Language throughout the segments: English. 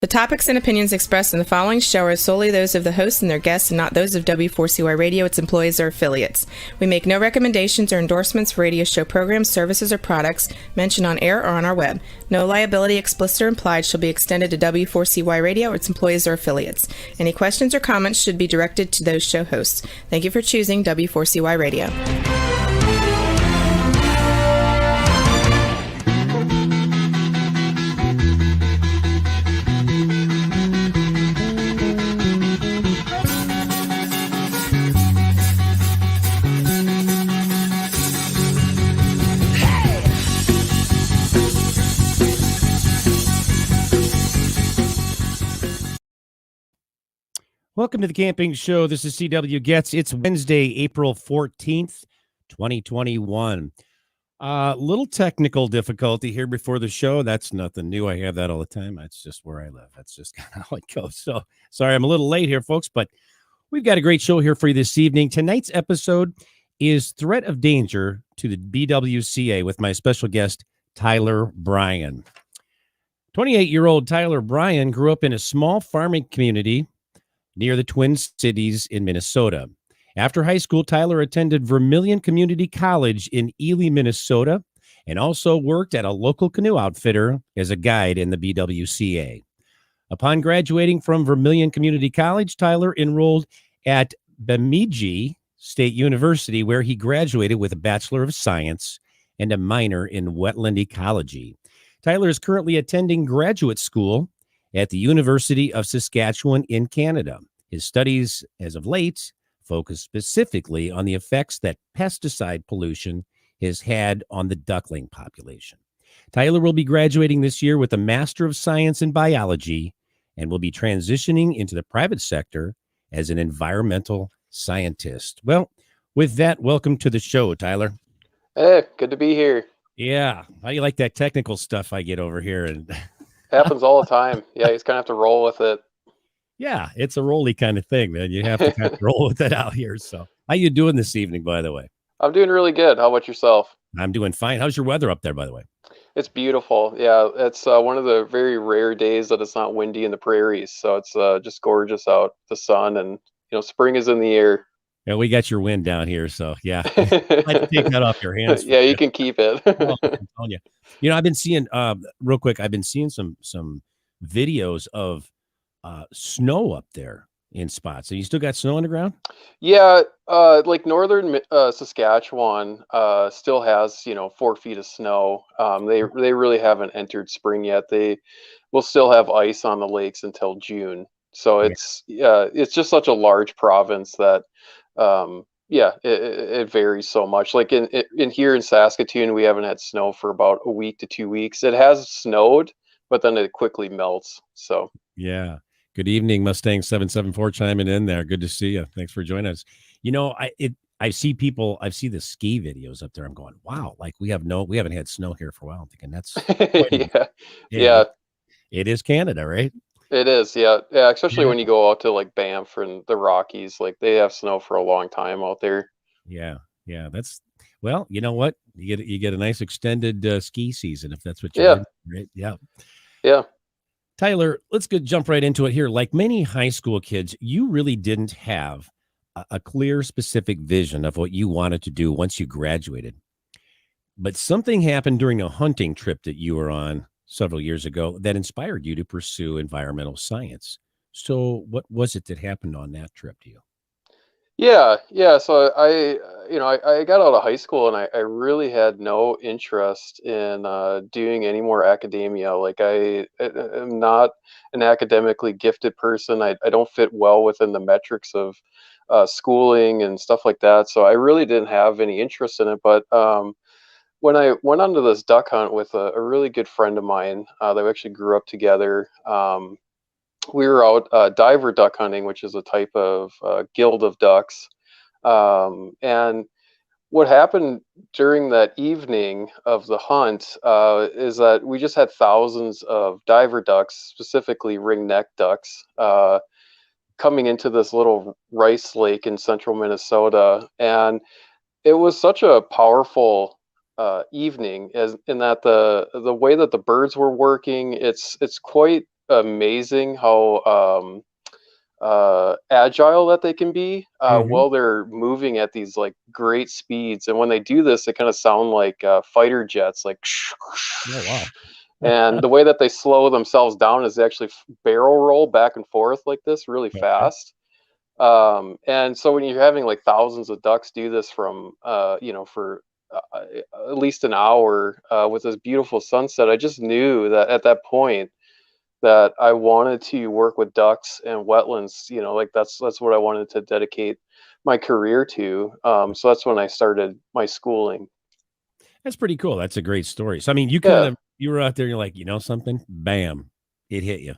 topics and opinions expressed in the following show are solely those of the hosts and their guests and not those of W4CY Radio, its employees, or affiliates. We make no recommendations or endorsements for radio show programs, services, or products mentioned on air or on our web. No liability, explicit or implied, shall be extended to W4CY Radio, its employees, or affiliates. Any questions or comments should be directed to those show hosts. Thank you for choosing W4CY Radio. Welcome to the Camping Show. This is CW Gets. It's Wednesday, April 14th, 2021. Little technical difficulty here before the show. That's nothing new. I have that all the time. That's just where I live. That's just kind of how it goes. So sorry, I'm a little late here, folks, but we've got a great show here for you this evening. Tonight's episode is Threat of Danger to the BWCA with my special guest, Tyler Bryan. 28-year-old Tyler Bryan grew up in a small farming community near the Twin Cities in Minnesota. After high school, Tyler attended Vermilion Community College in Ely, Minnesota, and also worked at a local canoe outfitter as a guide in the BWCA. Upon graduating from Vermilion Community College, Tyler enrolled at Bemidji State University, where he graduated with a Bachelor of Science and a minor in wetland ecology. Tyler is currently attending graduate school at the University of Saskatchewan in Canada. His studies, as of late, focus specifically on the effects that pesticide pollution has had on the duckling population. Tyler will be graduating this year with a Master of Science in Biology and will be transitioning into the private sector as an environmental scientist. Well, with that, welcome to the show, Tyler. Hey, good to be here. Yeah. How do you like that technical stuff I get over here? And happens all the time. Yeah, you just kind of have to roll with it. Yeah, it's a rolly kind of thing, man. You have to kind of roll with it out here. So how you doing this evening, by the way? I'm doing really good. How about yourself? I'm doing fine. How's your weather up there, by the way? It's beautiful. Yeah, it's one of the very rare days that it's not windy in the prairies. So it's just gorgeous out, the sun, and spring is in the air. Yeah, we got your wind down here, so yeah. I'd like to take that off your hands. Yeah, you can keep it. Oh, I'm telling you. I've been seeing real quick. I've been seeing some videos of snow up there in spots. So you still got snow on the ground? Yeah, like northern Saskatchewan still has 4 feet of snow. They really haven't entered spring yet. They will still have ice on the lakes until June. So it's just such a large province that it varies so much. Like in here in Saskatoon, we haven't had snow for about a week to 2 weeks. It has snowed, but then it quickly melts. So yeah. Good evening, Mustang 774 chiming in there. Good to see you. Thanks for joining us. I see the ski videos up there. I'm going, wow, like we haven't had snow here for a while. I'm thinking that's yeah. It is Canada, right? It is, yeah, especially when you go out to like Banff and the Rockies, like they have snow for a long time out there. Yeah. That's, well, you know what? You get a nice extended ski season if that's what you're doing, right? Yeah. Tyler, let's jump right into it here. Like many high school kids, you really didn't have a clear, specific vision of what you wanted to do once you graduated. But something happened during a hunting trip that you were on several years ago that inspired you to pursue environmental science. So what was it that happened on that trip to you? Yeah. So I got out of high school and I really had no interest in doing any more academia. Like I am not an academically gifted person. I don't fit well within the metrics of schooling and stuff like that. So I really didn't have any interest in it. But when I went onto this duck hunt with a really good friend of mine that we actually grew up together, we were out diver duck hunting, which is a type of guild of ducks. And what happened during that evening of the hunt is that we just had thousands of diver ducks, specifically ring-necked ducks, coming into this little rice lake in central Minnesota. And it was such a powerful evening, as in that the way that the birds were working, it's quite amazing how agile that they can be Hmm. while they're moving at these like great speeds. And when they do this, they kind of sound like fighter jets, like. Oh, wow. And the way that they slow themselves down is they actually barrel roll back and forth like this really Okay. fast. And so when you're having like thousands of ducks do this from, for at least an hour with this beautiful sunset, I just knew that at that point that I wanted to work with ducks and wetlands. Like that's what I wanted to dedicate my career to. So that's when I started my schooling. That's pretty cool. That's a great story. So, I mean, Yeah. you were out there, you're like, you know something? Bam. It hit you.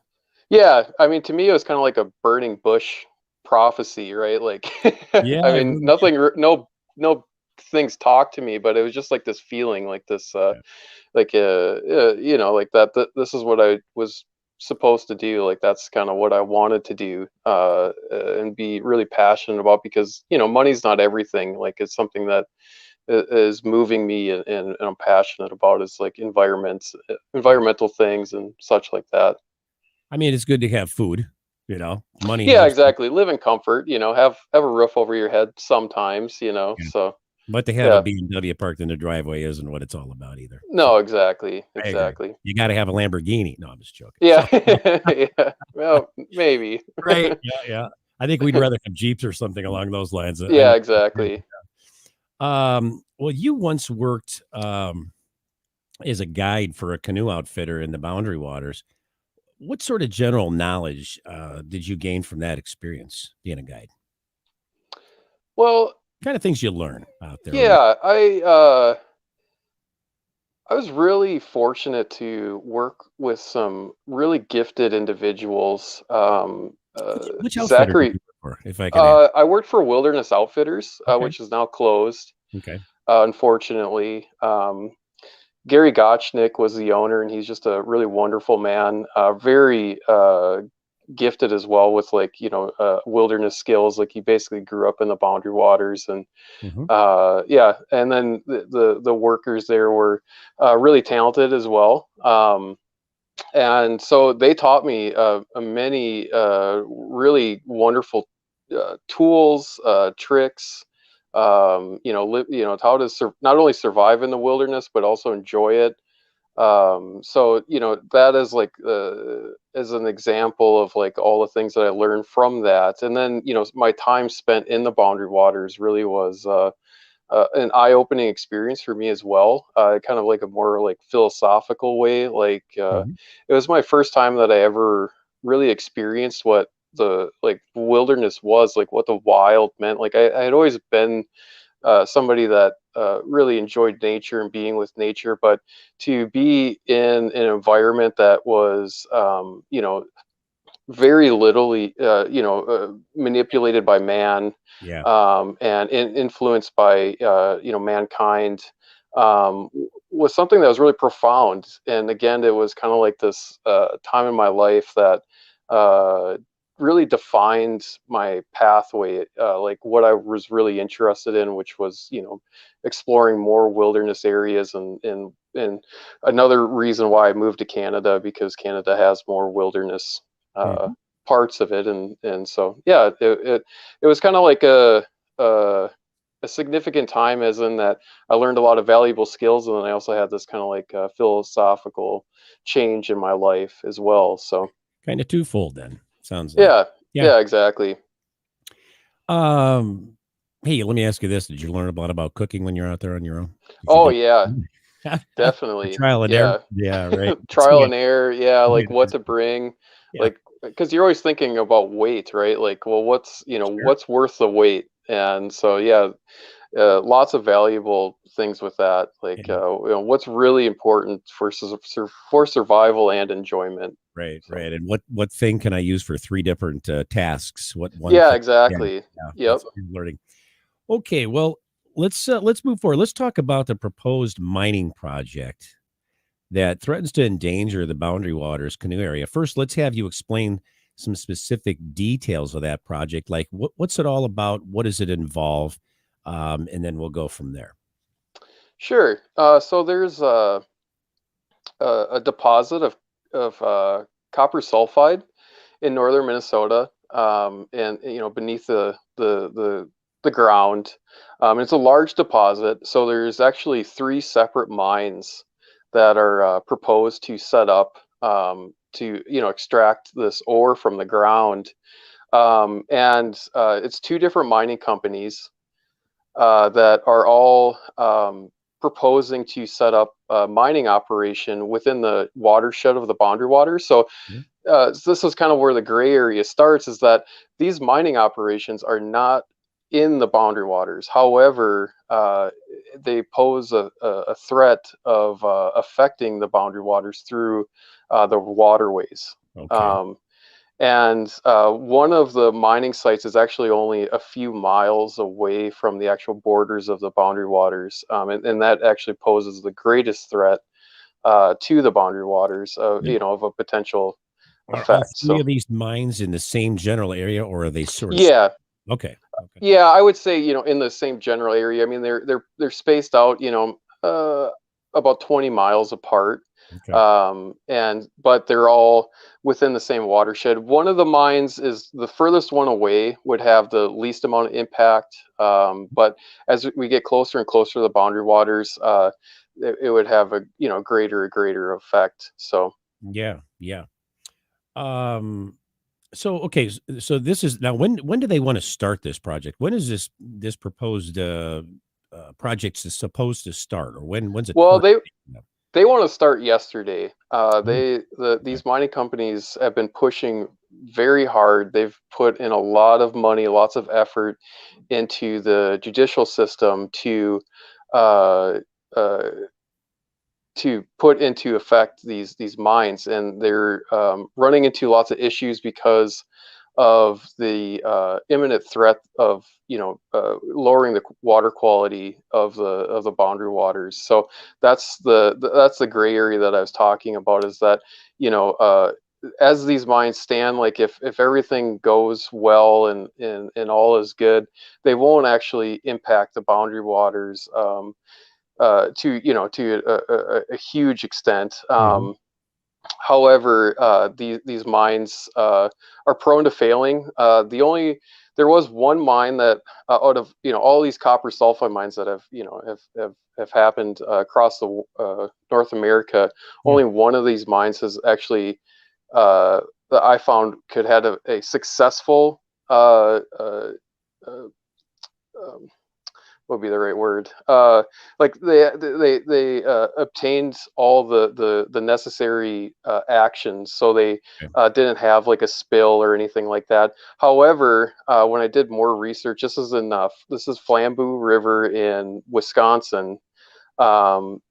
Yeah, I mean, to me, it was kind of like a burning bush prophecy, right? Like, Yeah, I it mean, really nothing, no things talked to me, but it was just like this feeling, like this, is. like, like that this is what I was supposed to do. Like, that's kind of what I wanted to do, and be really passionate about because, money's not everything. Like, it's something that is moving me and I'm passionate about is like environmental things and such like that. I mean, it's good to have food, money Yeah, helps. exactly. Live in comfort, have a roof over your head sometimes, Yeah. so But to have a yeah. BMW parked in the driveway isn't what it's all about either. So No, exactly. I agree. Exactly. You got to have a Lamborghini. No, I'm just joking. Yeah. So, Yeah. Well, maybe. right. Yeah. Yeah. I think we'd rather have Jeeps or something along those lines. I Yeah, know. exactly. Well, you once worked as a guide for a canoe outfitter in the Boundary Waters. What sort of general knowledge did you gain from that experience being a guide? Well, Kind of things you learn out there. yeah, I was really fortunate to work with some really gifted individuals. Which outfitter did Zachary, you work for, if I can ask? I worked for Wilderness Outfitters, Okay. which is now closed, Okay. unfortunately. Gary Gotchnik was the owner, and he's just a really wonderful man. Very gifted as well with like wilderness skills. Like he basically grew up in the Boundary Waters, and Hmm. yeah. And then the workers there were really talented as well. And so they taught me many really wonderful tools, tricks. How to not only survive in the wilderness but also enjoy it. So that is like as an example of like all the things that I learned from that. And then my time spent in the Boundary Waters really was an eye-opening experience for me as well. Kind of like a more like philosophical way. Like Hmm. it was my first time that I ever really experienced what the like wilderness was, like what the wild meant. Like I had always been somebody that really enjoyed nature and being with nature, but to be in an environment that was, very literally, manipulated by man, Yeah. and influenced by, mankind, was something that was really profound. And again, it was kind of like this time in my life that uh, really defined my pathway, like what I was really interested in, which was, exploring more wilderness areas and another reason why I moved to Canada because Canada has more wilderness uh, Hmm. parts of it, and so yeah, it was kind of like a a significant time, as in that I learned a lot of valuable skills, and then I also had this kind of like philosophical change in my life as well. So Kind of twofold then. Sounds like. yeah, Yeah. yeah, exactly. Um. Hey, let me ask you this: did you learn a lot about cooking when you're out there on your own? Did you Oh do yeah, the definitely. trial and error? Yeah. Yeah. Right. Trial and error, yeah, Yeah. like what to bring, Yeah. like because you're always thinking about weight, right? Like, well, Sure. what's worth the weight? And so yeah, lots of valuable things with that. Like, Yeah. what's really important for for survival and enjoyment. Right, So right. And what thing can I use for 3 different, tasks? What one yeah, thing? Yeah, exactly. yeah, Yep. that's good learning. Okay, well, let's move forward. Let's talk about the proposed mining project that threatens to endanger the Boundary Waters canoe area. First, let's have you explain some specific details of that project, like what's it all about? What does it involve? And then we'll go from there. Sure. So there's a deposit of copper sulfide in northern Minnesota, and beneath the ground. It's a large deposit, so there's actually 3 separate mines that are proposed to set up to extract this ore from the ground. And it's 2 different mining companies that are all proposing to set up a mining operation within the watershed of the boundary waters. So this is kind of where the gray area starts, is that these mining operations are not in the boundary waters. However, they pose a threat of affecting the boundary waters through the waterways. Okay. And one of the mining sites is actually only a few miles away from the actual borders of the boundary waters. And that actually poses the greatest threat to the boundary waters, of a potential Are all effect. 3 So of these mines in the same general area, or are they sort of? yeah, Okay. Okay. yeah, I would say, in the same general area. I mean, they're spaced out, about 20 miles apart. Okay. But they're all within the same watershed. One of the mines is the furthest one away, would have the least amount of impact. But as we get closer and closer to the boundary waters, it would have a greater effect. So Yeah. Yeah. Um. So okay. So this is now. When do they want to start this project? When is this proposed project is supposed to start, or when's it well, currently? they want to start yesterday. Oh, okay. These mining companies have been pushing very hard. They've put in a lot of money, lots of effort into the judicial system uh, uh, to put into effect these mines, and they're running into lots of issues because of the imminent threat of lowering the water quality of the boundary waters. So that's the gray area that I was talking about, is that as these mines stand, like if everything goes well and all is good, they won't actually impact the boundary waters to a huge extent. Mhm. However, these mines are prone to failing. There was one mine that out of all these copper sulfide mines that have happened across the North America, Yeah. only one of these mines has actually that I found could had a successful um, what would be the right word? Like they obtained all the necessary actions, so they Okay. didn't have like a spill or anything like that. However, when I did more research, this is enough. This is Flambeau River in Wisconsin. Um,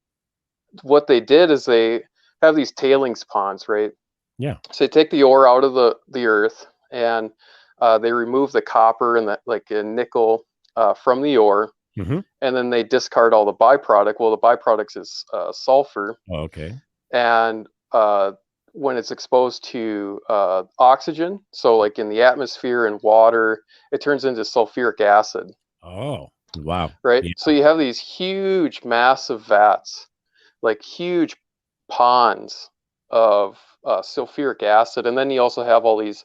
what they did is they have these tailings ponds, right? Yeah. So they take the ore out of the earth, and they remove the copper and the like nickel from the ore, Mhm. and then they discard all the byproduct. Well, the byproduct is sulfur, Oh, okay. and when it's exposed to oxygen, so like in the atmosphere and water, it turns into sulfuric acid, Oh, wow. right? Yeah. So you have these huge, massive vats, like huge ponds of sulfuric acid, and then you also have all these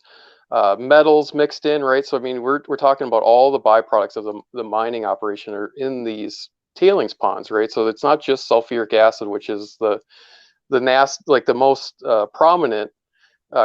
metals mixed in, right? So I mean, we're talking about all the byproducts of the mining operation are in these tailings ponds, right? So it's not just sulfuric acid, which is like the most prominent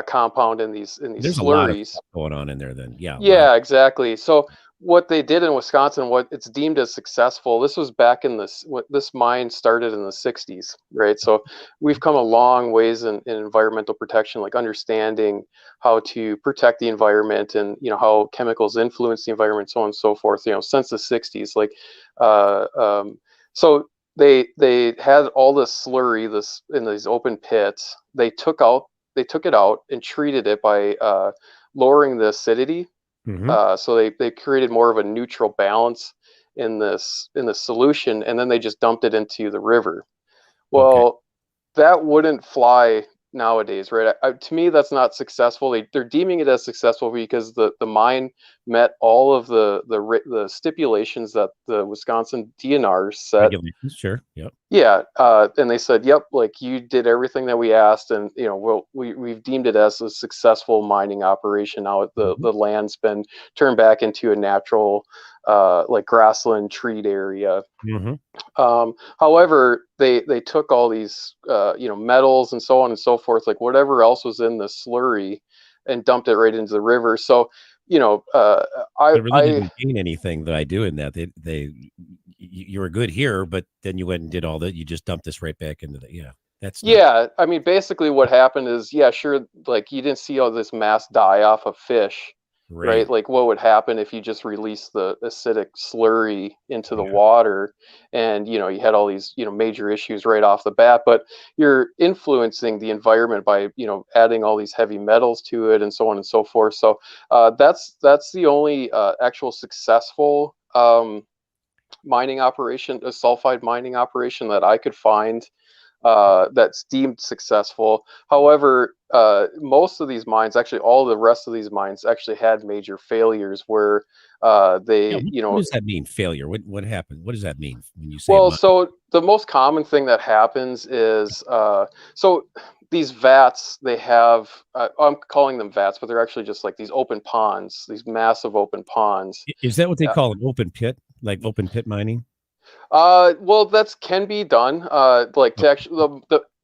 compound in these There's a lot of slurries. stuff going on in there then. Yeah, a lot of. Yeah, exactly. So what they did in Wisconsin, what it's deemed as successful, this was back in what this mine started in the 60s, right? So we've come a long ways in environmental protection, like understanding how to protect the environment and how chemicals influence the environment, so on and so forth. Since the 60s, like uh, um, so they had all this slurry this in these open pits. They took it out and treated it by lowering the acidity, Mhm. so they created more of a neutral balance in this solution, and then they just dumped it into the river. Okay. Well, that wouldn't fly nowadays, right? To me, that's not successful. They're deeming it as successful because the mine met all of the stipulations that the Wisconsin DNR set. Regulations, sure. Yep. Yeah, and they said, "Yep, like you did everything that we asked, and we've deemed it as a successful mining operation. Now the land's been turned back into a natural, like grassland treat area." However, they took all these metals and so on and so forth, like whatever else was in the slurry, and dumped it right into the river. So They really didn't gain anything by doing that. You were good here, but then you went and did all that. You just dumped this right back into the I mean, basically what happened is, sure, like you didn't see all this mass die off of fish, right? Like what would happen if you just release the acidic slurry into the water, and you had all these major issues right off the bat. But you're influencing the environment by adding all these heavy metals to it and so on and so forth. So that's the only actual successful mining operation, a sulfide mining operation that I could find that's deemed successful. However, most of these mines, actually all the rest of these mines, actually had major failures where they, what does that mean, failure? What happened? What does that mean when you say? Well, so the most common thing that happens is so these vats, they have, I'm calling them vats, but they're actually just like these open ponds, these massive open ponds. Is that what they call an open pit, like open pit mining? Well, that can be done. Like to actually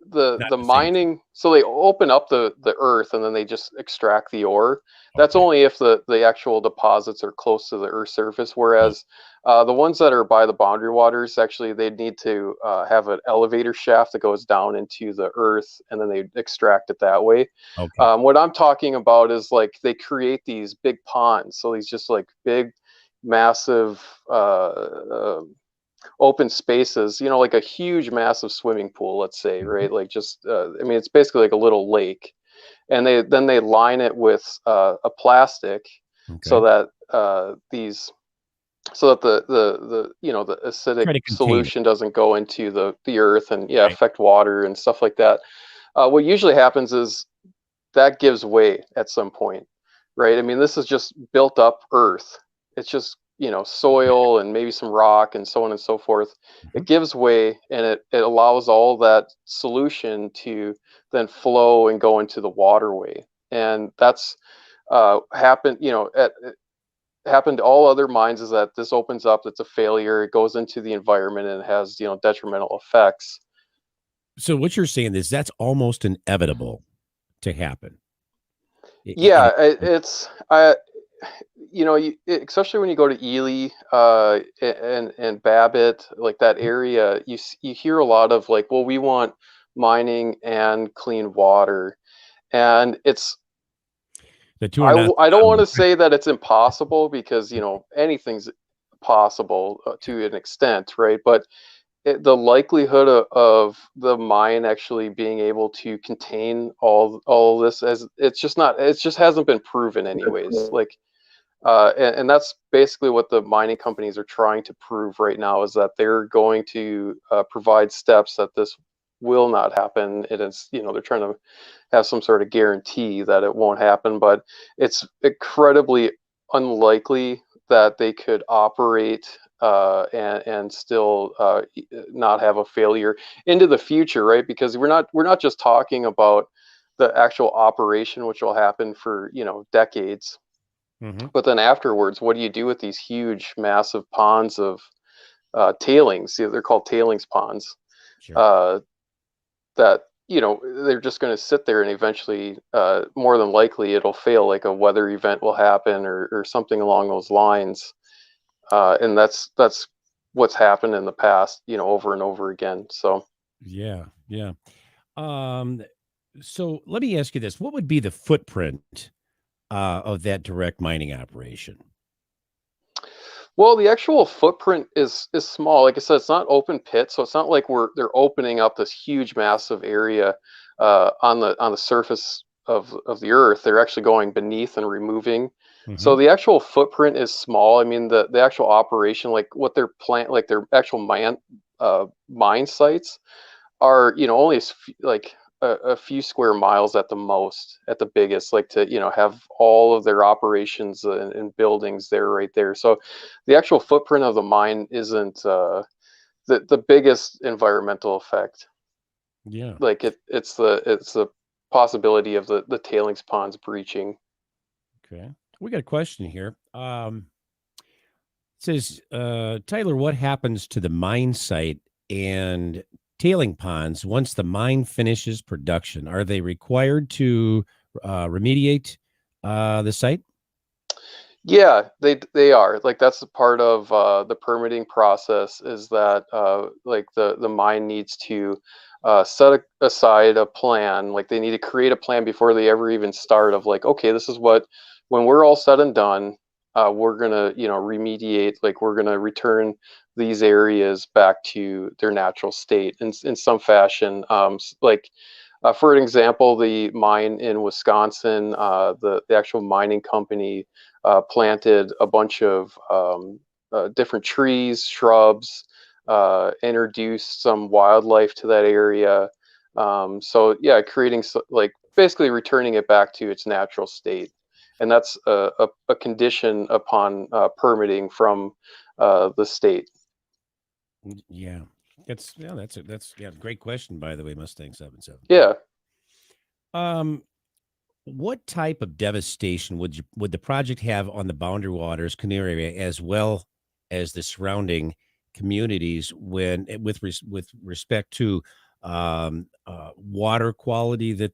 the mining, so they open up the earth and then they just extract the ore. That's only if the actual deposits are close to the earth surface. Whereas the ones that are by the boundary waters, actually, they need to have an elevator shaft that goes down into the earth, and then they extract it that way. What I'm talking about is like they create these big ponds. So these just like big, massive open spaces, like a huge massive swimming pool, let's say, right? Like just I mean, it's basically like a little lake, and they line it with a plastic so that the acidic solution doesn't go into the earth and affect water and stuff like that. What usually happens is that gives way at some point, right? I mean, this is just built up earth. It's just soil and maybe some rock and so on and so forth. It gives way, and it allows all that solution to then flow and go into the waterway. And that's happened, happened to all other mines, is that this opens up, it's a failure, it goes into the environment, and it has, detrimental effects. So what you're saying is that's almost inevitable to happen. Yeah, it's especially when you go to Ely and Babbitt, like that area, you hear a lot of like, well, we want mining and clean water, and it's I don't want to say that it's impossible, because anything's possible to an extent, right? But the likelihood of the mine actually being able to contain all this, as it just hasn't been proven anyways. Like and that's basically what the mining companies are trying to prove right now, is that they're going to provide steps that this will not happen. It is, they're trying to have some sort of guarantee that it won't happen, but it's incredibly unlikely that they could operate and still not have a failure into the future, right? Because we're not just talking about the actual operation, which will happen for decades. But then afterwards, what do you do with these huge, massive ponds of tailings? They're called tailings ponds. That they're just going to sit there, and eventually, more than likely, it'll fail. Like a weather event will happen, or something along those lines. And that's what's happened in the past, over and over again. So yeah. So let me ask you this: what would be the footprint of that direct mining operation? Well, the actual footprint is small. Like I said, it's not open pit, so it's not like they're opening up this huge, massive area on the surface of the earth. They're actually going beneath and removing. So the actual footprint is small. I mean, the actual operation, like what their their actual mine sites are, only like a few square miles at the most, at the biggest, like to, have all of their operations and buildings there, right there. So the actual footprint of the mine isn't the biggest environmental effect. Yeah. Like it's the possibility of the tailings ponds breaching. Okay. We got a question here. It says, Tyler, what happens to the mine site and tailing ponds once the mine finishes production? Are they required to remediate the site? Yeah, they are. Like that's a part of the permitting process is that like the mine needs to aside a plan. Like they need to create a plan before they ever even start of like, okay, this is what when we're all said and done, we're gonna, remediate, like we're gonna return these areas back to their natural state in some fashion. Like for an example, the mine in Wisconsin, the actual mining company planted a bunch of different trees, shrubs, introduced some wildlife to that area. So yeah, creating like basically returning it back to its natural state, and that's a condition upon permitting from the state. Yeah. That's a great question, by the way, Mustang 77. Yeah. What type of devastation would the project have on the Boundary Waters canoe area as well as the surrounding communities when with respect to water quality that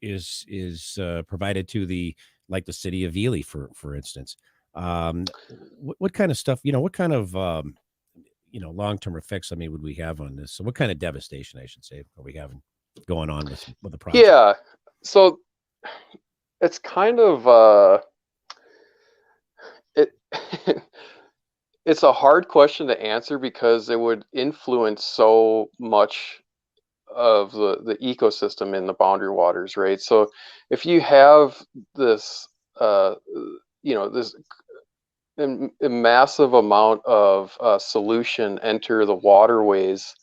is provided to the like the city of Ely for instance? What kind of stuff, what kind of long-term effects, I mean, would we have on this? So what kind of devastation, I should say, are we having going on with the project? Yeah. So it's kind of it it's a hard question to answer because it would influence so much of the ecosystem in the boundary waters, right? So if you have this this a massive amount of solution enter the waterways,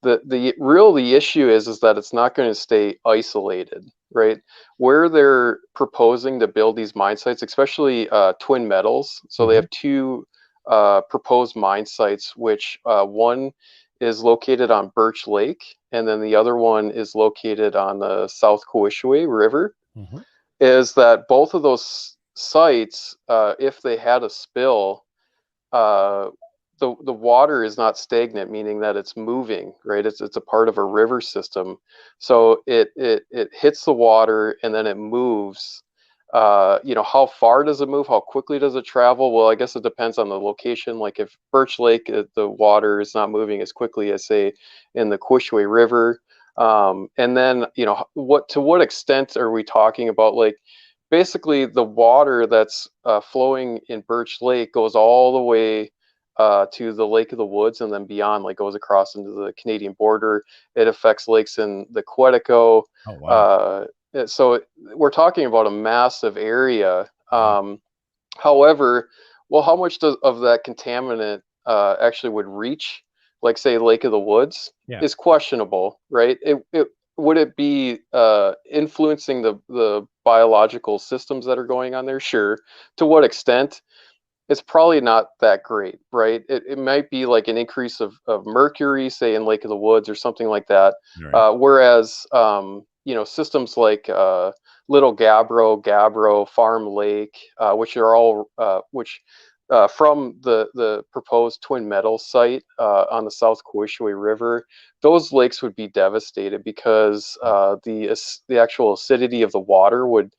the issue is that it's not going to stay isolated, right? Where they're proposing to build these mine sites, especially twin metals. So they Mhm. have two proposed mine sites, which one is located on Birch Lake, and then the other one is located on the South Coishaway River. Mhm. Is that both of those sites, if they had a spill, uh, the water is not stagnant, meaning that it's moving, right? It's a part of a river system, so it hits the water and then it moves. How far does it move? How quickly does it travel? Well, I guess it depends on the location. Like if Birch Lake, the water is not moving as quickly as say in the Quishway River. And then what extent are we talking about? Like basically the water that's flowing in Birch Lake goes all the way to the Lake of the Woods and then beyond, like goes across into the Canadian border. It affects lakes in the Quetico. Oh, wow. Uh, so we're talking about a massive area. Yeah. However, well, how much of that contaminant actually would reach, like say, Lake of the Woods, Yeah. is questionable, right? It would it be influencing the biological systems that are going on there? Sure. To what extent? It's probably not that great, right? It might be like an increase of mercury, say in Lake of the Woods or something like that. All right. Whereas, systems like Little Gabbro, Farm Lake, which are all from the proposed twin metal site on the South Coishaway River, those lakes would be devastated because the actual acidity of the water would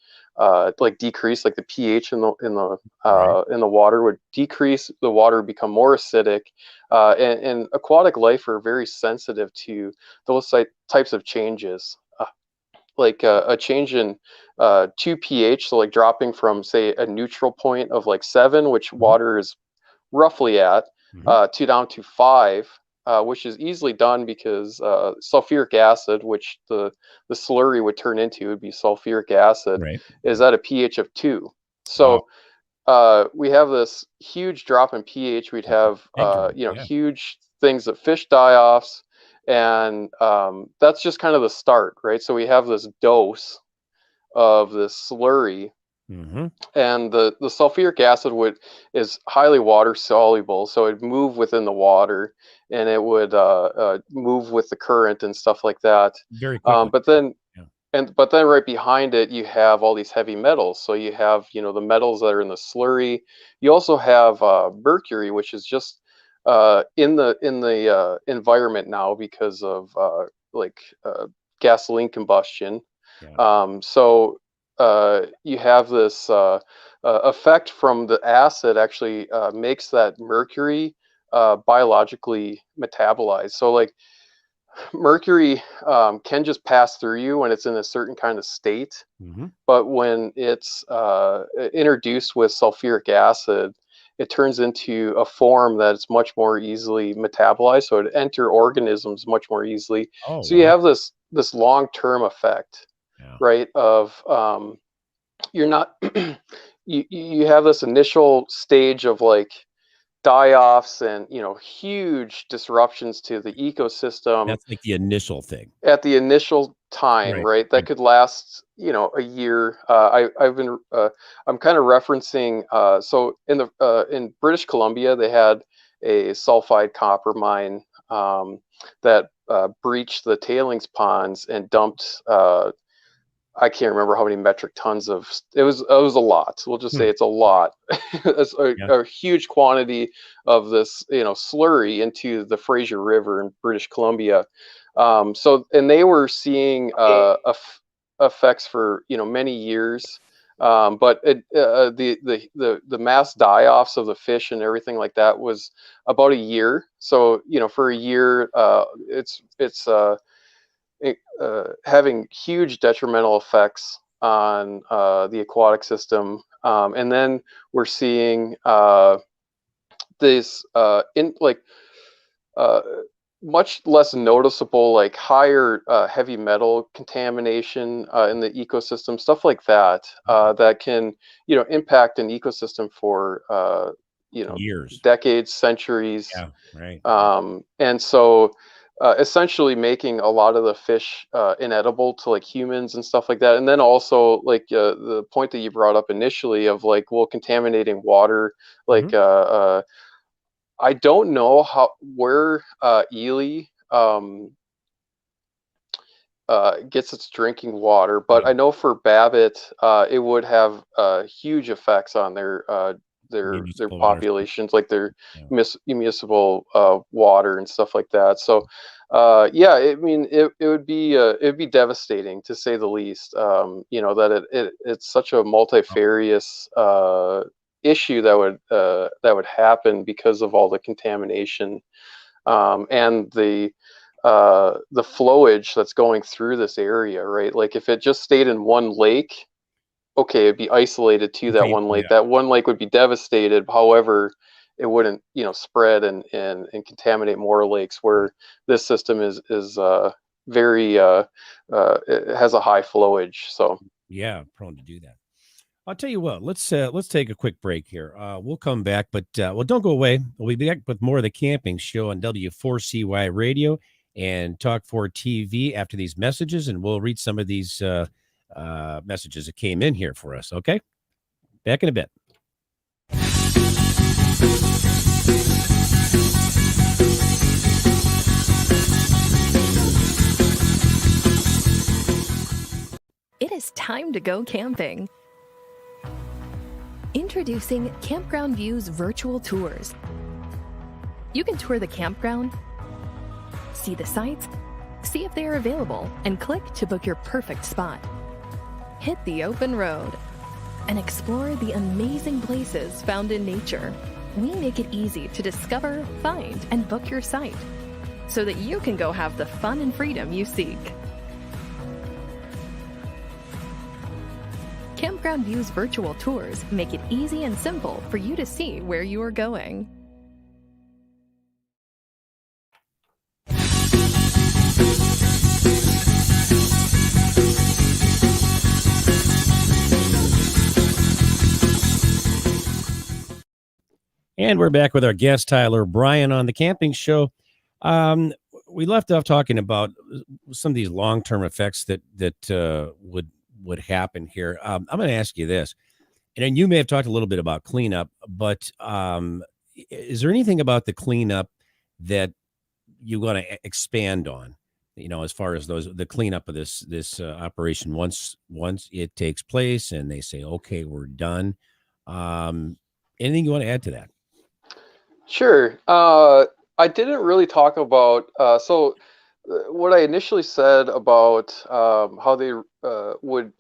like decrease, like the pH Right. in the water would decrease. The water would become more acidic, and aquatic life are very sensitive to those types of changes. Like a change in 2 pH, so like dropping from say a neutral point of like 7, which Mhm. water is roughly at, Mhm. to down to 5, which is easily done because sulfuric acid, which the slurry would turn into, would be sulfuric acid, Right. is at a pH of 2. Wow. So we have this huge drop in pH. We'd have Big drop. Yeah. huge things that fish die offs, And that's just kind of the start, right? So we have this dose of this slurry, Mm-hmm. and the sulfuric acid is highly water soluble, so it'd move within the water, and it would move with the current and stuff like that. Very quickly. But then Yeah. but then right behind it, you have all these heavy metals. So you have, the metals that are in the slurry. You also have mercury, which is just in the environment now because of like gasoline combustion. Yeah. So you have this effect from the acid actually makes that mercury biologically metabolized. So like mercury can just pass through you when it's in a certain kind of state, Mm-hmm. but when it's introduced with sulfuric acid, it turns into a form that's much more easily metabolized, so it enter organisms much more easily. Oh, So you wow. have this long-term effect, Yeah. right? Of you're not you have this initial stage of like die-offs and huge disruptions to the ecosystem That's like the initial thing. at the initial time, Right. right? That Right. could last, a year. I'm kind of referencing. So in British Columbia, they had a sulfide copper mine that breached the tailings ponds and dumped. I can't remember how many metric tons of. It was a lot. We'll just Hmm. say it's a lot. It's Yeah. a huge quantity of this, slurry into the Fraser River in British Columbia. And they were seeing effects for many years. But the mass die-offs of the fish and everything like that was about a year. So for a year, it's having huge detrimental effects on the aquatic system. And then we're seeing this in like uh, much less noticeable, like higher heavy metal contamination in the ecosystem, stuff like that, that can impact an ecosystem for Years. decades, centuries. Yeah. Right. And so essentially making a lot of the fish inedible to like humans and stuff like that. And then also like the point that you brought up initially of like, well, contaminating water, Mm-hmm. like I don't know where Ely gets its drinking water, but Yeah. I know for Babbitt, it would have huge effects on their Municipal water. populations, like their Yeah. municipal water and stuff like that. So, yeah, I mean, it would be devastating to say the least. That it's such a multifarious issue that would happen because of all the contamination and the flowage that's going through this area, right? Like if it just stayed in one lake, okay, it'd be isolated to that Okay. one lake. Yeah. That one lake would be devastated. However, it wouldn't, spread and contaminate more lakes. Where this system is very it has a high flowage. So Yeah. Prone to do that. I'll tell you what. Let's take a quick break here. We'll come back, but don't go away. We'll be back with more of the camping show on W4CY Radio and Talk 4 TV after these messages, and we'll read some of these messages that came in here for us. Okay, back in a bit. It is time to go camping. Introducing Campground View's virtual tours. You can tour the campground, see the sites, see if they are available, and click to book your perfect spot. Hit the open road and explore the amazing places found in nature. We make it easy to discover, find, and book your site so that you can go have the fun and freedom you seek. Campground View's virtual tours make it easy and simple for you to see where you are going. And we're back with our guest, Tyler Bryan, on the camping show. we left off talking about some of these long-term effects that would happen here. I'm going to ask you this, and then you may have talked a little bit about cleanup, but is there anything about the cleanup that you want to expand on? As far as the cleanup of this operation once it takes place and they say, okay, we're done. Anything you want to add to that? Sure. I didn't really talk about what I initially said about how they would,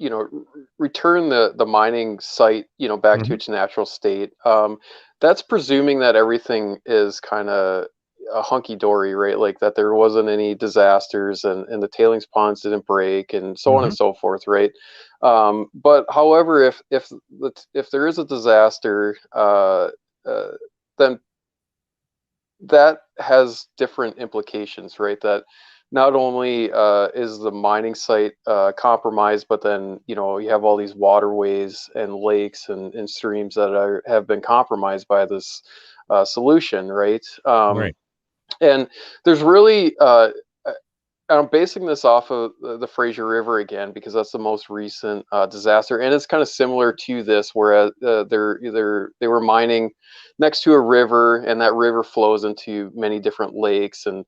return the mining site, back to its natural state. That's presuming that everything is kind of a hunky-dory, right? Like that there wasn't any disasters and the tailings ponds didn't break and so on and so forth, right? But however, if there is a disaster, then that has different implications, right? That not only is the mining site compromised, but then you have all these waterways and lakes and streams that have been compromised by this solution, right? Right. And there's really I'm basing this off of the Fraser River again because that's the most recent disaster, and it's kind of similar to this, where they were mining next to a river, and that river flows into many different lakes and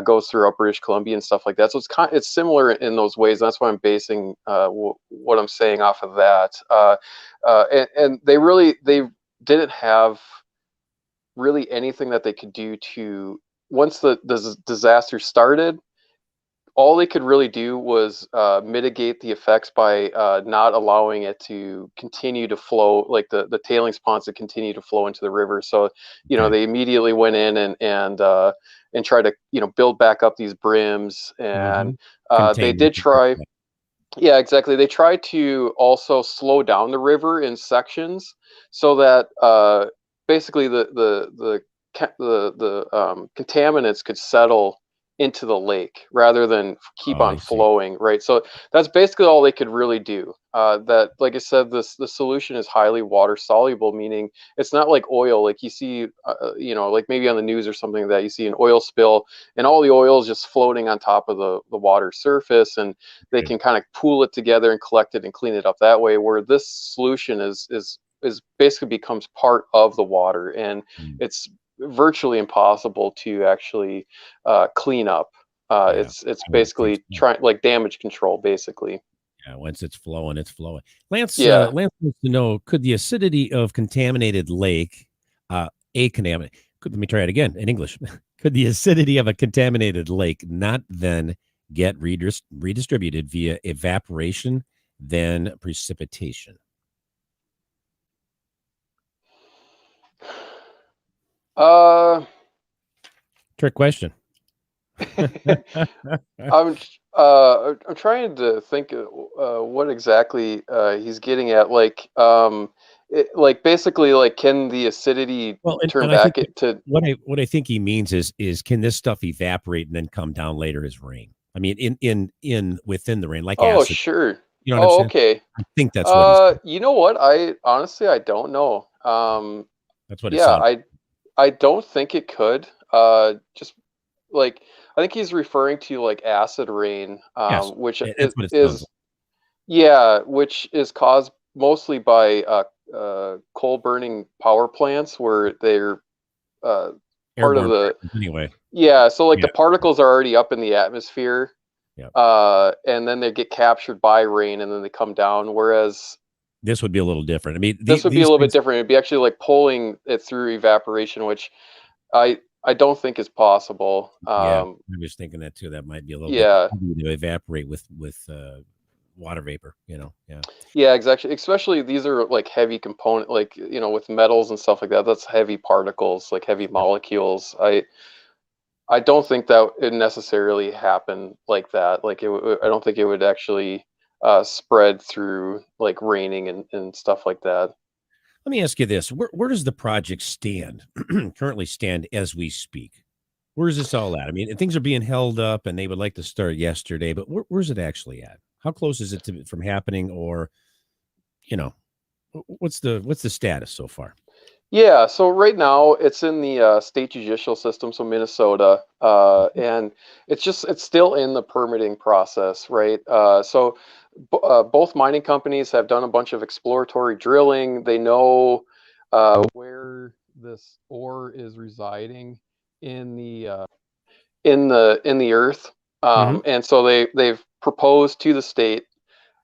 goes throughout British Columbia and stuff like that. So it's similar in those ways. That's why I'm basing what I'm saying off of that. And they didn't have really anything that they could do to, once the disaster started, all they could really do was mitigate the effects by not allowing it to continue to flow, like the tailings ponds to continue to flow into the river. So, they immediately went in and tried to, build back up these brims, and they did try. Yeah, exactly. They tried to also slow down the river in sections so that basically the contaminants could settle into the lake rather than keep on flowing, right? So that's basically all they could really do. That, like I said, the solution is highly water soluble, meaning it's not like oil. Like you see, like maybe on the news or something that you see an oil spill and all the oil is just floating on top of the water surface, and they can kind of pool it together and collect it and clean it up that way. Where this solution is basically becomes part of the water, and it's virtually impossible to actually clean up. It's basically trying, like, damage control, basically. Yeah, once it's flowing, it's flowing. Lance wants to know, could the acidity of contaminated lake, let me try it again in English. Could the acidity of a contaminated lake not then get redistributed via evaporation, then precipitation? Trick question. I'm trying to think what exactly he's getting at. Like, basically, like, can the acidity turn back to what I think he means is can this stuff evaporate and then come down later as rain? I mean, in within the rain, like acid. Sure. You know what I'm saying? Okay. I think that's what he's you know what? I honestly don't know. That's what it sounds. I don't think it could. Just like, I think he's referring to like acid rain, which which is caused mostly by coal burning power plants, where they're part of the anyway. Yeah, so like the particles are already up in the atmosphere, and then they get captured by rain, and then they come down. Whereas this would be a little different. I mean, this would be a little bit different. It'd be actually like pulling it through evaporation, which I don't think is possible. I was thinking that too. That might be a little bit to evaporate with water vapor. Yeah, exactly. Especially these are like heavy component, like with metals and stuff like that. That's heavy particles, like heavy molecules. I don't think that it necessarily happen like that. Like I don't think it would actually spread through like raining and stuff like that. Let me ask you this: where does the project stand currently stand as we speak? Where is this all at? I mean, things are being held up, and they would like to start yesterday, but where's it actually at? How close is it from happening, or what's the status so far? Yeah, so right now it's in the state judicial system, so Minnesota, and it's still in the permitting process, right? Both mining companies have done a bunch of exploratory drilling. They know where this ore is residing in the earth, Hmm. and so they've proposed to the state,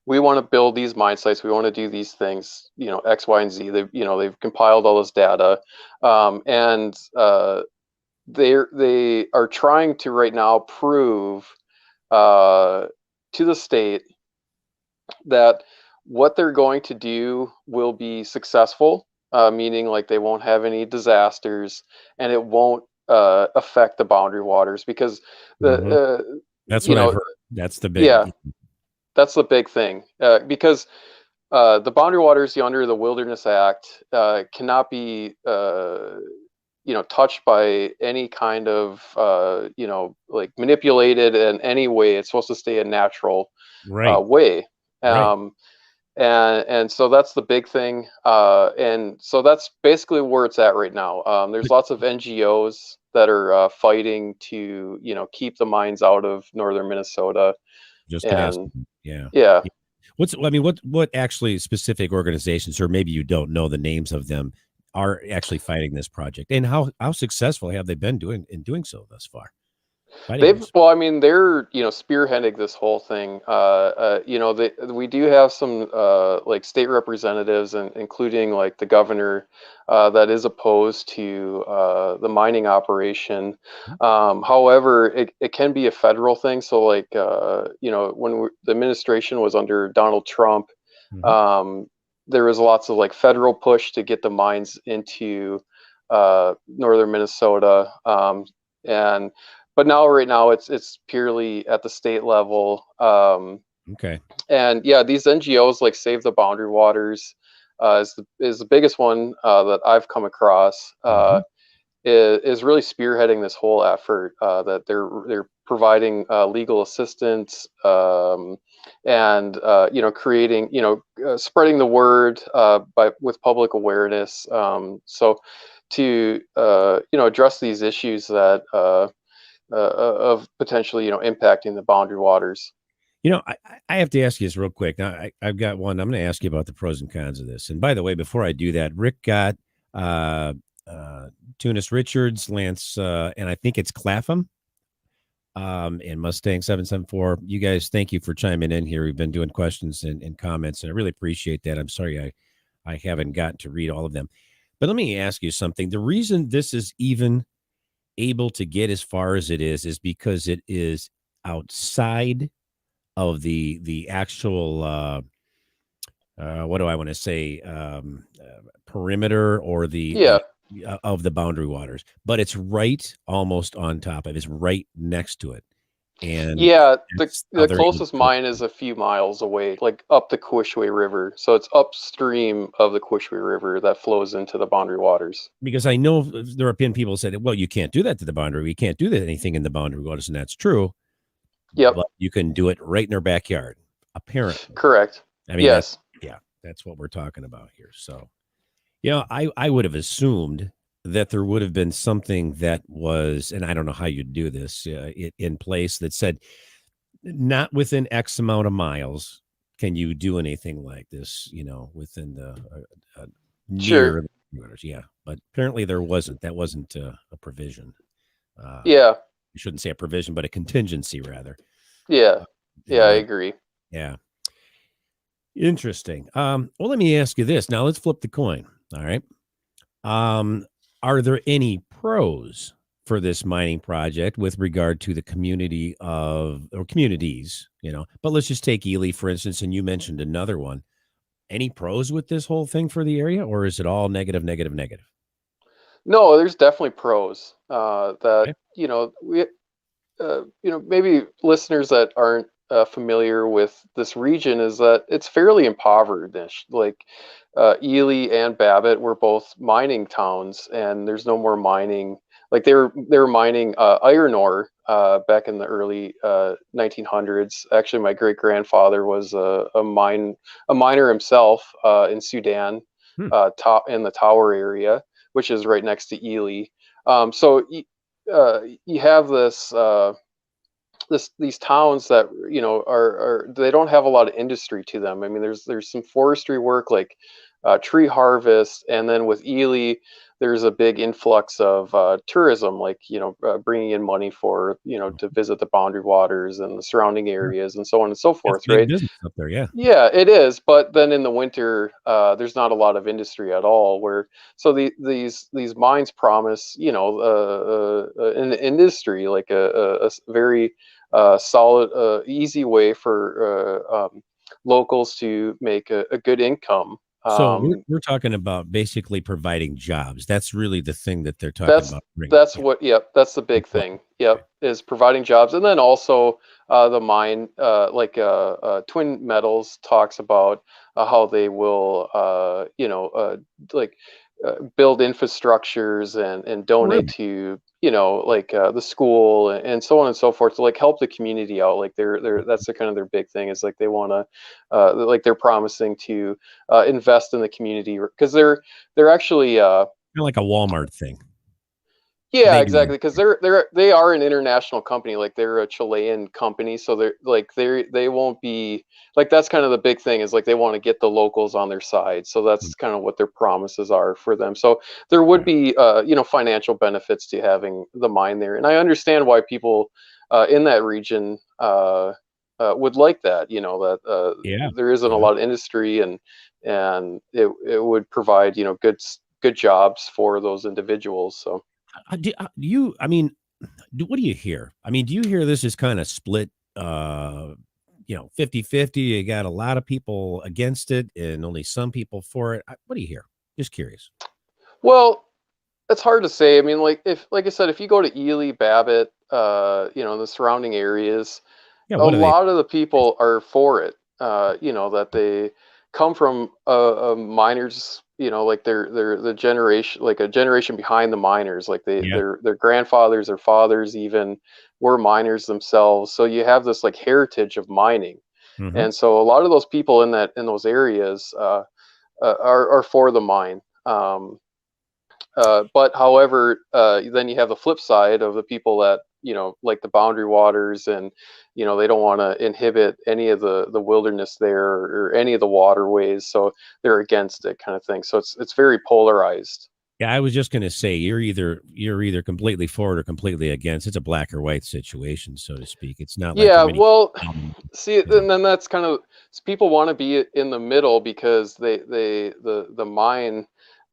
we want to build these mine sites. We want to do these things, X, Y, and Z. They've compiled all this data, and they are trying to right now prove to the state that what they're going to do will be successful, meaning like they won't have any disasters and it won't affect the boundary waters because the Hmm. That's you what I've know heard. That's the yeah, big. that's the big thing, because the boundary waters under the Wilderness Act cannot be touched by any kind of like manipulated in any way. It's supposed to stay a natural Right. way. Right. Um, and so that's the big thing. And so that's basically where it's at right now. There's But lots of NGOs that are fighting to keep the mines out of northern Minnesota. just gonna ask. And Yeah. yeah, Yeah. I mean, what actually specific organizations, or maybe you don't know the names of them, are actually fighting this project, and how successful have they been doing so thus far? Fighting they've this. well, I mean, they're spearheading this whole thing. We do have some like state representatives, and including like the governor, that is opposed to the mining operation. However, it can be a federal thing. So like when the administration was under Donald Trump, Mhm. um, there was lots of like federal push to get the mines into northern Minnesota, and but now right now it's purely at the state level, Okay. and yeah, these NGOs like Save the Boundary Waters is the biggest one that I've come across, Hmm. is really spearheading this whole effort, that they're providing legal assistance, and creating spreading the word with public awareness, so to address these issues that of potentially impacting the boundary waters. I have to ask you this real quick. Now, I've got one. I'm going to ask you about the pros and cons of this. And by the way, before I do that, Rick got uh, Tunis Richards, Lance, and I think it's Clapham, and Mustang 774. You guys, thank you for chiming in here. We've been doing questions and comments, and I really appreciate that. I'm sorry I haven't gotten to read all of them. But let me ask you something. The reason this is even able to get as far as it is because it is outside of the actual what do I want to say, perimeter, or Yeah, the of the boundary waters, but it's right almost on top of it. It's right next to it, and yeah. The that's how the they're able to closest do it. mine is a few miles away, like up the Quishway River. So it's upstream of the Quishway River that flows into the boundary waters. Because I know there have been people who said, well, you can't do that to the boundary. We can't do that anything in the boundary waters, and that's true, Yep, but you can do it right in their backyard, apparently. correct. I mean, Yes, that's what we're talking about here. So, I would have assumed that there would have been something that was, and I don't know how you'd do this, in place that said, not within X amount of miles can you do anything like this, within the sure. near the waters. Yeah, but apparently there wasn't. That wasn't a provision. Yeah, You shouldn't say a provision, but a contingency rather. yeah, yeah. And I that, agree. yeah, interesting. Well, let me ask you this. Now let's flip the coin. All right. Um, are there any pros for this mining project with regard to the community or communities, but let's just take Ely, for instance, and you mentioned another one. Any pros with this whole thing for the area, or is it all negative, negative, negative? No, there's definitely pros. That Okay. we maybe listeners that aren't familiar with this region is that it's fairly impoverished. Like Ely and Babbitt were both mining towns, and there's no more mining. Like they were mining iron ore back in the early 1900s. Actually, my great grandfather was a miner himself in Sudan, Hmm. in the Tower area. which is right next to Ely. So you have these towns that are they don't have a lot of industry to them. I mean, there's some forestry work like tree harvest, and then with Ely, there's a big influx of tourism, like bringing in money for to visit the Boundary Waters and the surrounding areas and so on and so That's forth, big right? business up there. Yeah. Yeah, it is. But then in the winter, there's not a lot of industry at all. So these mines promise, an industry like a very solid, easy way for locals to make a good income. So we're talking about basically providing jobs. That's really the thing that they're talking That's about bringing. that's Yeah. what. Yep, that's the big thing. Okay. Yep, is providing jobs, and then also the mine, Twin Metals talks about how they will, like build infrastructures and Oh, donate really? to the school and so on and so forth to like help the community out. Like they're that's the kind of their big thing is like they want to, like they're promising to invest in the community because they're actually. Kind of like a Walmart thing. Yeah, They do. exactly. Because they are an international company. Like they're a Chilean company, so they won't be like that's kind of the big thing is like they want to get the locals on their side. So Mm, that's kind of what their promises are for them. So there would right. be financial benefits to having the mine there, and I understand why people in that region would like that. Yeah. There isn't a Yeah. lot of industry, and it would provide good jobs for those individuals. So. Do you, I mean, what do you hear? I mean, do you hear this is kind of split, 50-50? You got a lot of people against it and only some people for it. What do you hear? Just curious. Well, it's hard to say. I mean, like I said, if you go to Ely, Babbitt, the surrounding areas, Yeah. a What do they? lot of the people are for it. That they come from miners. Like they're the generation, like a generation behind the miners. Like Yeah. their grandfathers or fathers even were miners themselves. So you have this like heritage of mining, Hmm. and so a lot of those people in those areas are for the mine. But however, then you have the flip side of the people that like the Boundary Waters, and they don't want to inhibit any of the wilderness there or any of the waterways, so they're against it, kind of thing. So it's very polarized. Yeah. I was just going to say you're either completely for it or completely against. It's a black or white situation, so to speak. It's not like Yeah, there's many. well, Um, see, you know. and then that's kind of people want to be in the middle because the mine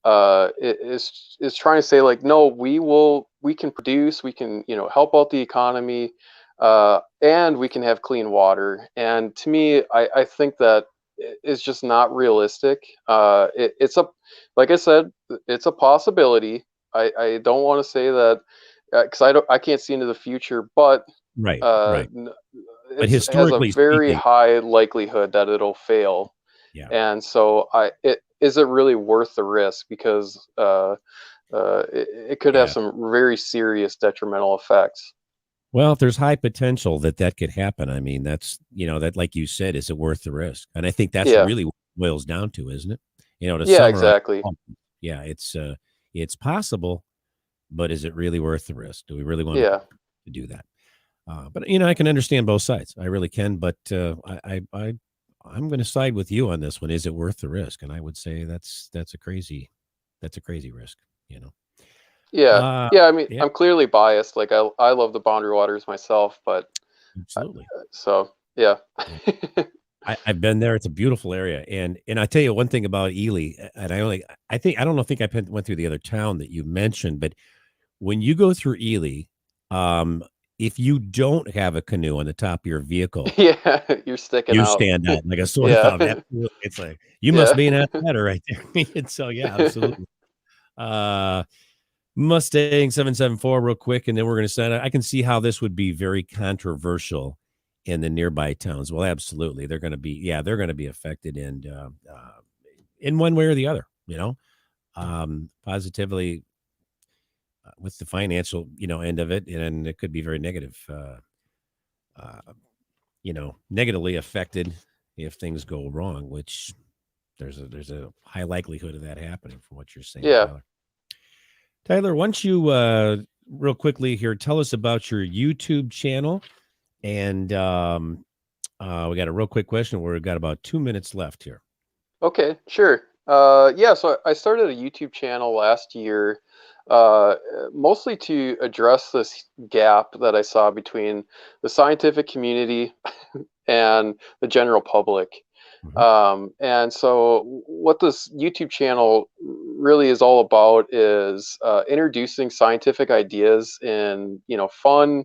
is trying to say like, no, we can produce, we can help out the economy, and we can have clean water. And to me, I think that is just not realistic. It's a like I said, it's a possibility. I don't want to say that because I can't see into the future, but Right. uh, Right. n- But it has a historically very speaking, high likelihood that it'll fail, yeah. and so is it really worth the risk because it could have Yeah. some very serious detrimental effects. Well, if there's high potential that could happen, I mean, that, like you said, is it worth the risk? And I think that's Yeah, really what it boils down to, isn't it? To yeah, summarize, exactly. yeah, it's possible, but is it really worth the risk? Do we really want Yeah, to do that? But I can understand both sides. I really can. But I'm going to side with you on this one. Is it worth the risk? And I would say that's a crazy risk. You know. yeah, Uh, yeah. I mean, yeah, I'm clearly biased. Like I love the Boundary Waters myself, but absolutely. so yeah. Yeah. I've been there. It's a beautiful area, and I tell you one thing about Ely, and I don't know, think I went through the other town that you mentioned, but when you go through Ely, um, if you don't have a canoe on the top of your vehicle, Yeah, you're sticking you out. stand out like a sore Yeah, thumb. Absolutely, it's like you must yeah, be an outsider right there. And so yeah, absolutely. Uh, Mustang 774 real quick, and then we're going to send it. I can see how this would be very controversial in the nearby towns. Well, absolutely. They're going to be affected in one way or the other, positively with the financial, end of it. And it could be very negative, uh, negatively affected if things go wrong, which there's a high likelihood of that happening from what you're saying, yeah. Tyler. Tyler, why don't you real quickly here tell us about your YouTube channel? And we got a real quick question. We've got about 2 minutes left here. Okay, sure. Yeah, so I started a YouTube channel last year, mostly to address this gap that I saw between the scientific community and the general public. And so what this YouTube channel really is all about is introducing scientific ideas in, fun,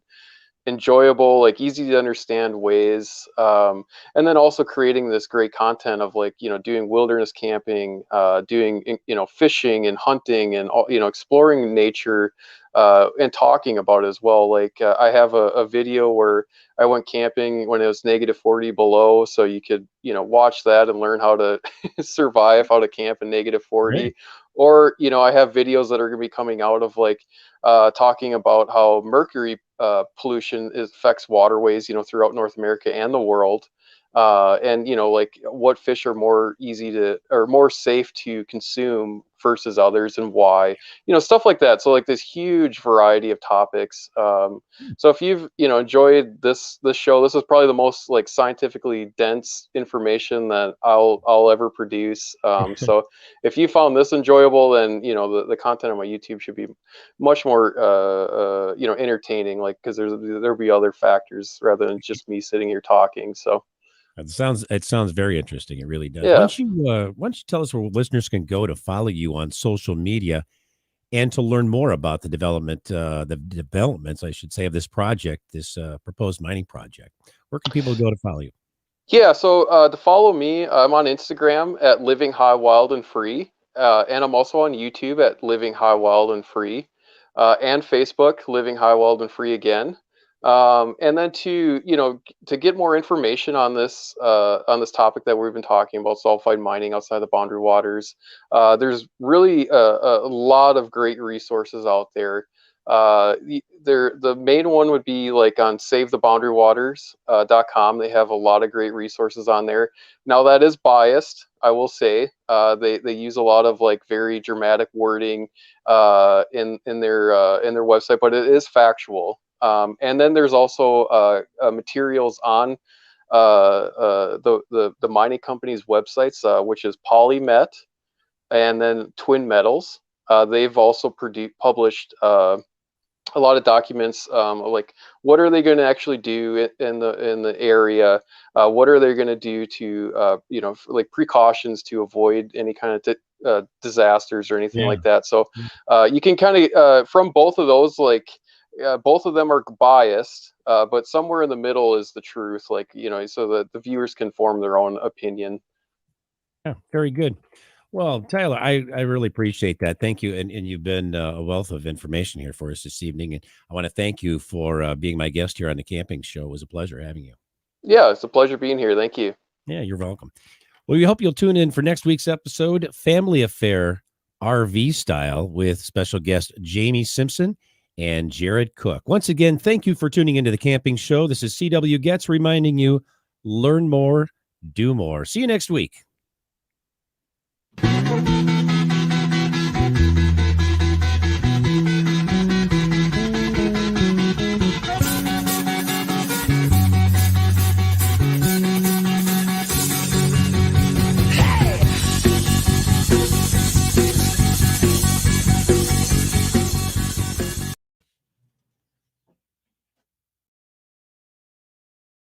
enjoyable, like easy to understand ways, and then also creating this great content of like doing wilderness camping, doing fishing and hunting and all, exploring nature, and talking about it as well. Like I have a video where I went camping when it was -40 below, so you could watch that and learn how to survive, how to camp in -40. Great. Or I have videos that are going to be coming out of like talking about how mercury pollution affects waterways, throughout North America and the world. And like what fish are more easy to or more safe to consume versus others and why, stuff like that. So like this huge variety of topics. So if you've enjoyed this show, this is probably the most like scientifically dense information that I'll ever produce. So if you found this enjoyable, then the content on my YouTube should be much more entertaining, like because there'll be other factors rather than just me sitting here talking. So It sounds very interesting. It really does. yeah. Why don't you tell us where listeners can go to follow you on social media and to learn more about the developments, I should say, of this project, this proposed mining project? Where can people go to follow you? Yeah, so to follow me, I'm on Instagram at Living High Wild and Free, and I'm also on YouTube at Living High Wild and Free, and Facebook Living High Wild and Free again. And then to get more information on this topic that we've been talking about, sulfide mining outside the boundary waters, there's really a lot of great resources out there. The main one would be like on SaveTheBoundaryWaters.com. They have a lot of great resources on there. Now that is biased, I will say. They use a lot of like very dramatic wording in their website, but it is factual. And then there's also materials on the mining company's websites, which is Polymet and then Twin Metals. They've also published a lot of documents, like what are they going to actually do in the area? What are they going to do to like precautions to avoid any kind of disasters or anything like that? So you can kind of from both of those, like both of them are biased, but somewhere in the middle is the truth, like so that the viewers can form their own opinion. Yeah, very good. Well, Tyler, I really appreciate that. Thank you. And you've been a wealth of information here for us this evening. And I want to thank you for being my guest here on the camping show. It was a pleasure having you. Yeah, it's a pleasure being here. Thank you. Yeah, you're welcome. Well, we hope you'll tune in for next week's episode, Family Affair RV Style, with special guest Jamie Simpson and Jared Cook. Once again, thank you for tuning into the camping show. This is CW Getz reminding you, learn more, do more. See you next week.